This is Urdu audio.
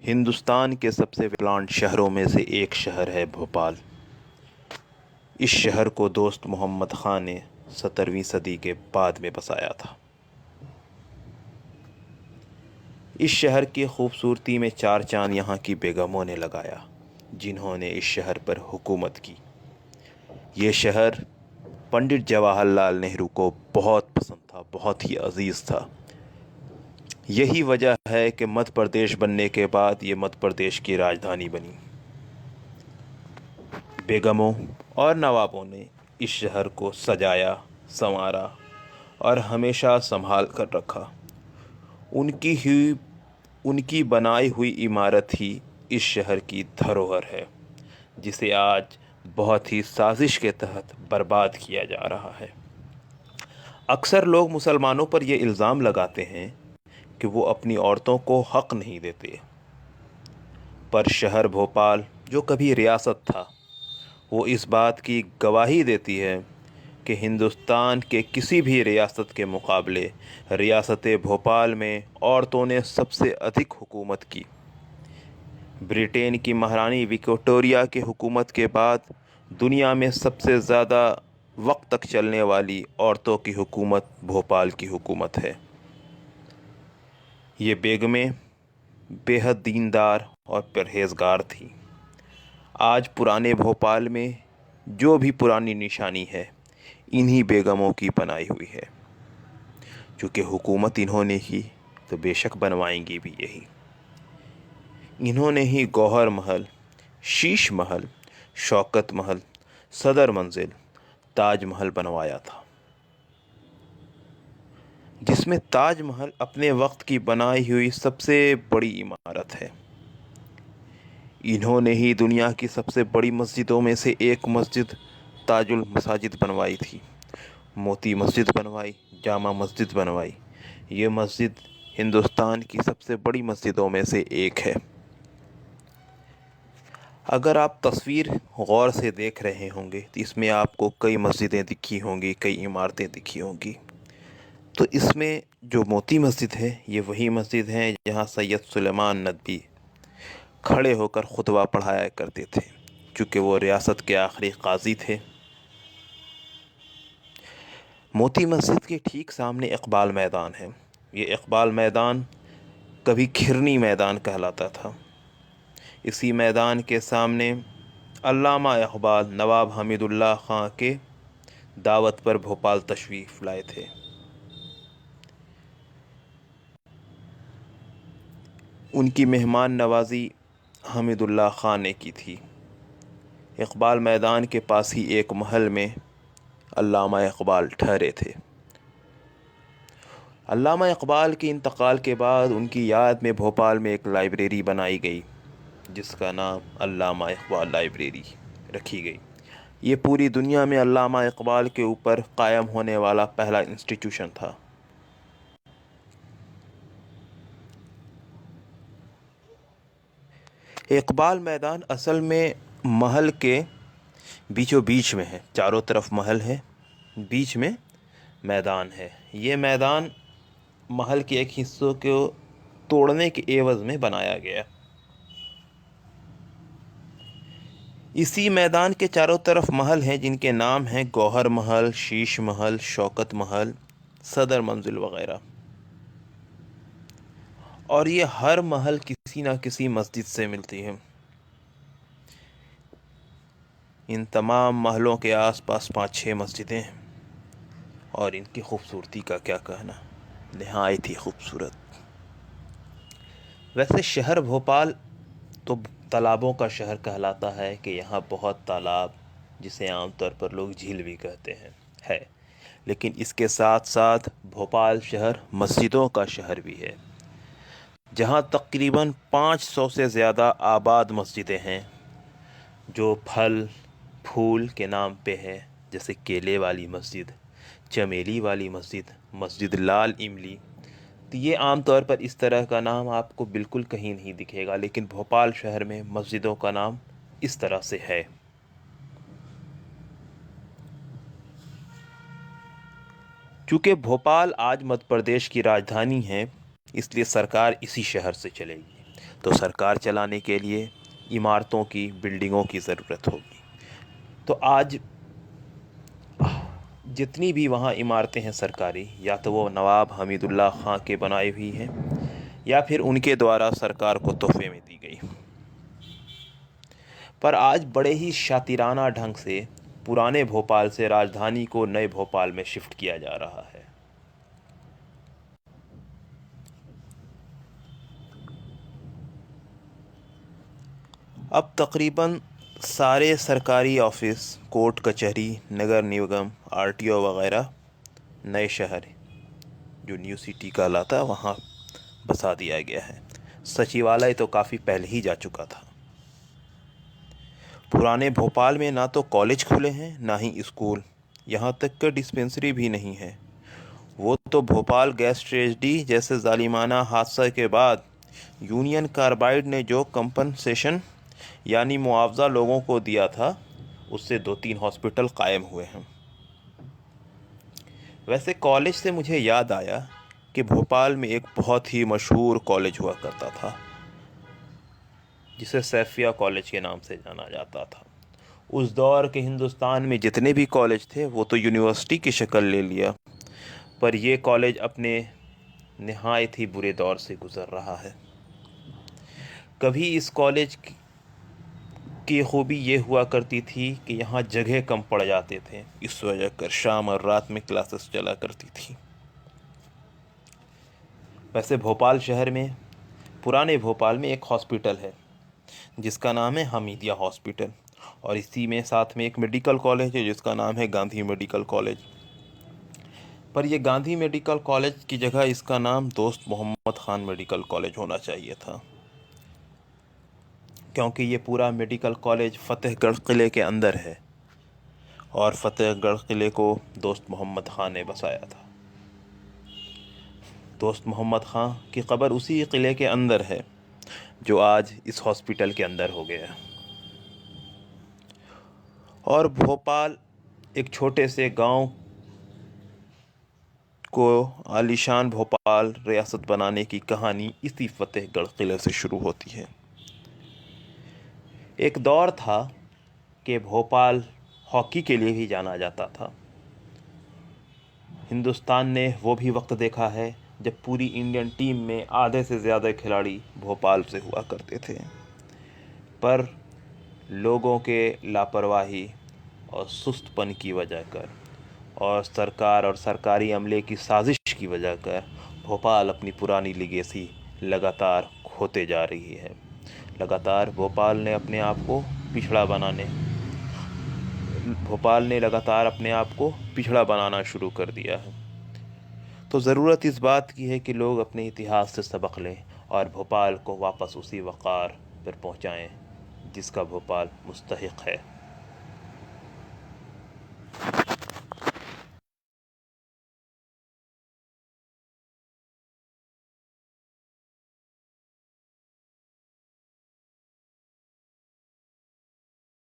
ہندوستان کے سب سے پلانٹ شہروں میں سے ایک شہر ہے بھوپال۔ اس شہر کو دوست محمد خان نے 17ویں صدی کے بعد میں بسایا تھا۔ اس شہر کی خوبصورتی میں چار چاند یہاں کی بیگموں نے لگایا، جنہوں نے اس شہر پر حکومت کی۔ یہ شہر پنڈت جواہر لال نہرو کو بہت پسند تھا، بہت ہی عزیز تھا۔ یہی وجہ ہے کہ مدھیہ پردیش بننے کے بعد یہ مدھیہ پردیش کی راجدھانی بنی۔ بیگموں اور نوابوں نے اس شہر کو سجایا، سنوارا اور ہمیشہ سنبھال کر رکھا۔ ان کی بنائی ہوئی عمارت ہی اس شہر کی دھروہر ہے، جسے آج بہت ہی سازش کے تحت برباد کیا جا رہا ہے۔ اکثر لوگ مسلمانوں پر یہ الزام لگاتے ہیں کہ وہ اپنی عورتوں کو حق نہیں دیتے، پر شہر بھوپال جو کبھی ریاست تھا، وہ اس بات کی گواہی دیتی ہے کہ ہندوستان کے کسی بھی ریاست کے مقابلے ریاست بھوپال میں عورتوں نے سب سے ادھک حکومت کی۔ برطانیہ کی مہارانی وکٹوریہ کی حکومت کے بعد دنیا میں سب سے زیادہ وقت تک چلنے والی عورتوں کی حکومت بھوپال کی حکومت ہے۔ یہ بیگمیں بے حد دیندار اور پرہیزگار تھیں۔ آج پرانے بھوپال میں جو بھی پرانی نشانی ہے، انہی بیگموں کی بنائی ہوئی ہے۔ چونکہ حکومت انہوں نے کی تو بے شک بنوائیں گی بھی یہی۔ انہوں نے ہی گوہر محل، شیش محل، شوکت محل، صدر منزل، تاج محل بنوایا تھا، جس میں تاج محل اپنے وقت کی بنائی ہوئی سب سے بڑی عمارت ہے۔ انہوں نے ہی دنیا کی سب سے بڑی مسجدوں میں سے ایک مسجد تاج المساجد بنوائی تھی۔ موتی مسجد بنوائی، جامع مسجد بنوائی۔ یہ مسجد ہندوستان کی سب سے بڑی مسجدوں میں سے ایک ہے۔ اگر آپ تصویر غور سے دیکھ رہے ہوں گے تو اس میں آپ کو کئی مسجدیں دکھی ہوں گی، کئی عمارتیں دکھی ہوں گی۔ تو اس میں جو موتی مسجد ہے، یہ وہی مسجد ہے جہاں سید سلیمان ندوی کھڑے ہو کر خطبہ پڑھایا کرتے تھے، چونکہ وہ ریاست کے آخری قاضی تھے۔ موتی مسجد کے ٹھیک سامنے اقبال میدان ہے۔ یہ اقبال میدان کبھی کھرنی میدان کہلاتا تھا۔ اسی میدان کے سامنے علامہ اقبال نواب حمید اللہ خان کے دعوت پر بھوپال تشریف لائے تھے۔ ان کی مہمان نوازی حمید اللہ خان نے کی تھی۔ اقبال میدان کے پاس ہی ایک محل میں علامہ اقبال ٹھہرے تھے۔ علامہ اقبال کے انتقال کے بعد ان کی یاد میں بھوپال میں ایک لائبریری بنائی گئی، جس کا نام علامہ اقبال لائبریری رکھی گئی۔ یہ پوری دنیا میں علامہ اقبال کے اوپر قائم ہونے والا پہلا انسٹیٹیوشن تھا۔ اقبال میدان اصل میں محل کے بیچوں بیچ میں ہے۔ چاروں طرف محل ہے، بیچ میں میدان ہے۔ یہ میدان محل کے ایک حصوں کو توڑنے کے عوض میں بنایا گیا۔ اسی میدان کے چاروں طرف محل ہیں جن کے نام ہیں گوہر محل، شیش محل، شوکت محل، صدر منزل وغیرہ۔ اور یہ ہر محل کسی نہ کسی مسجد سے ملتی ہے۔ ان تمام محلوں کے آس پاس 5-6 مسجدیں ہیں، اور ان کی خوبصورتی کا کیا کہنا، نہایت ہی خوبصورت۔ ویسے شہر بھوپال تو تالابوں کا شہر کہلاتا ہے کہ یہاں بہت تالاب، جسے عام طور پر لوگ جھیل بھی کہتے ہیں، ہے، لیکن اس کے ساتھ ساتھ بھوپال شہر مسجدوں کا شہر بھی ہے، جہاں تقریباً 500 سے زیادہ آباد مسجدیں ہیں جو پھل پھول کے نام پہ ہے، جیسے کیلے والی مسجد، چمیلی والی مسجد، مسجد لال املی۔ تو یہ عام طور پر اس طرح کا نام آپ کو بالکل کہیں نہیں دکھے گا، لیکن بھوپال شہر میں مسجدوں کا نام اس طرح سے ہے۔ چونکہ بھوپال آج مدھیہ پردیش کی راجدھانی ہے، اس لیے سرکار اسی شہر سے چلے گی۔ تو سرکار چلانے کے لیے عمارتوں کی بلڈنگوں کی ضرورت ہوگی. تو آج جتنی بھی وہاں عمارتیں ہیں سرکاری, یا تو وہ نواب حمید اللہ خان کے بنائی ہوئی ہیں یا پھر ان کے دوارا سرکار کو تحفے میں دی گئی. پر آج بڑے ہی شاطرانہ ڈھنگ سے پرانے بھوپال سے راجدھانی کو نئے بھوپال میں شفٹ کیا جا رہا ہے. اب تقریباً سارے سرکاری آفس, کورٹ کچہری, نگر نگم, RTO وغیرہ نئے شہر جو نیو سٹی کہلاتا وہاں بسا دیا گیا ہے. سچیوالیہ تو کافی پہلے ہی جا چکا تھا. پرانے بھوپال میں نہ تو کالج کھلے ہیں نہ ہی اسکول, یہاں تک کہ ڈسپنسری بھی نہیں ہے. وہ تو بھوپال گیس ٹریجڈی جیسے ظالمانہ حادثہ کے بعد یونین کاربائڈ نے جو کمپنسیشن یعنی معاوضہ لوگوں کو دیا تھا, اس سے 2-3 ہاسپٹل قائم ہوئے ہیں. ویسے کالج سے مجھے یاد آیا کہ بھوپال میں ایک بہت ہی مشہور کالج ہوا کرتا تھا جسے سیفیہ کالج کے نام سے جانا جاتا تھا. اس دور کے ہندوستان میں جتنے بھی کالج تھے وہ تو یونیورسٹی کی شکل لے لیا, پر یہ کالج اپنے نہایت ہی برے دور سے گزر رہا ہے. کبھی اس کالج کی خوبی یہ ہوا کرتی تھی کہ یہاں جگہ کم پڑ جاتے تھے, اس وجہ کر شام اور رات میں کلاسز چلا کرتی تھی. ویسے بھوپال شہر میں, پرانے بھوپال میں ایک ہاسپٹل ہے جس کا نام ہے حمیدیہ ہاسپٹل, اور اسی میں ساتھ میں ایک میڈیکل کالج ہے جس کا نام ہے گاندھی میڈیکل کالج. پر یہ گاندھی میڈیکل کالج کی جگہ اس کا نام دوست محمد خان میڈیکل کالج ہونا چاہیے تھا, کیونکہ یہ پورا میڈیکل کالج فتح گڑھ قلعے کے اندر ہے, اور فتح گڑھ قلعے کو دوست محمد خان نے بسایا تھا. دوست محمد خان کی قبر اسی قلعے کے اندر ہے جو آج اس ہاسپٹل کے اندر ہو گیا. اور بھوپال ایک چھوٹے سے گاؤں کو عالیشان بھوپال ریاست بنانے کی کہانی اسی فتح گڑھ قلعے سے شروع ہوتی ہے. ایک دور تھا کہ بھوپال ہاکی کے لیے بھی جانا جاتا تھا. ہندوستان نے وہ بھی وقت دیکھا ہے جب پوری انڈین ٹیم میں آدھے سے زیادہ کھلاڑی بھوپال سے ہوا کرتے تھے, پر لوگوں کے لاپرواہی اور سست پن کی وجہ کر اور سرکار اور سرکاری عملے کی سازش کی وجہ کر بھوپال اپنی پرانی لیگیسی لگاتار کھوتے جا رہی ہے. لگاتار بھوپال نے لگاتار اپنے آپ کو پچھڑا بنانا شروع کر دیا ہے. تو ضرورت اس بات کی ہے کہ لوگ اپنے اتہاس سے سبق لیں اور بھوپال کو واپس اسی وقار پر پہنچائیں جس کا بھوپال مستحق ہے.